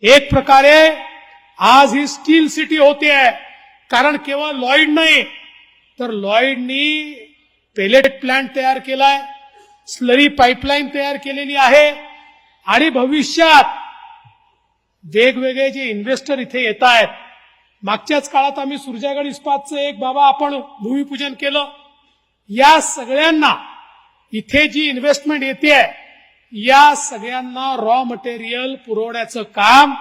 एक प्रकारे आज ही स्टील सिटी होते आहे, कारण केवळ लॉइड नाही तर लॉइडनी पेलेट प्लांट तयार केलाय, स्लरी पाईपलाईन तयार केलेली आहे आणि भविष्यात वेगवेगळे जे इन्व्हेस्टर इथे येत आहेत. मागच्याच काळात आम्ही सुरजागड इस्पातचं एक बाबा आपण भूमिपूजन केलं. या सगळ्यांना इथे जी इन्व्हेस्टमेंट येते या सगळ्यांना रॉ मटेरियल पुरवण्याचं काम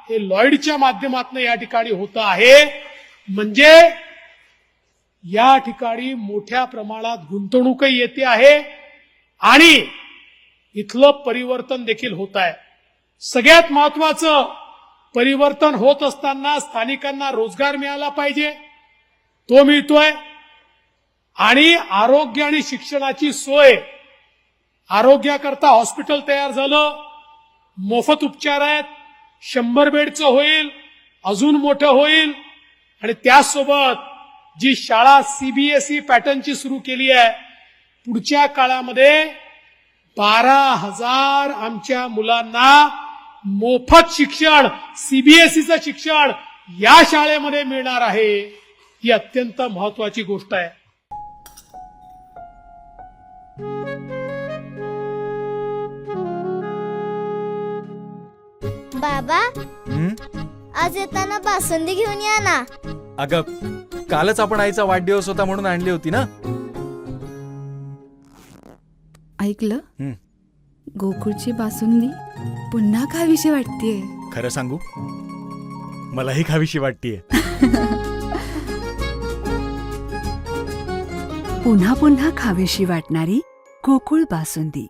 हे लॉइडच्या माध्यमातून या ठिकाणी होतं आहे. म्हणजे या ठिकाणी मोठ्या प्रमाणात गुंतवणूकही येते आहे आणि इथलं परिवर्तन देखील होत आहे. सगळ्यात महत्वाचं, परिवर्तन होत असताना स्थानिकांना रोजगार मिळाला पाहिजे, तो मिळतोय. आणि आरोग्य आणि शिक्षणाची सोय, आरोग्याकरता हॉस्पिटल तयार झालं, मोफत उपचार आहेत, 100 बेडचं होईल, अजून मोठं होईल. आणि त्याचसोबत जी शाळा सीबीएसई पॅटर्नची सुरू केली आहे, पुढच्या काळामध्ये 12,000 आमच्या मुलांना मोफत शिक्षण, सीबीएसईचं शिक्षण या शाळेमध्ये मिळणार आहे. ही अत्यंत महत्वाची गोष्ट आहे. बाबा, आज येताना बासुंदी घेऊन या ना. अगं, कालच आपण आईचा वाढदिवस होता म्हणून आणली होती ना. ऐकलं, गोकुळची बासुंदी पुन्हा खावीशी वाटतेय. खरं सांगू, मलाही खावीशी वाटतेय. पुन्हा पुन्हा खावीशी वाटणारी गोकुळ बासुंदी.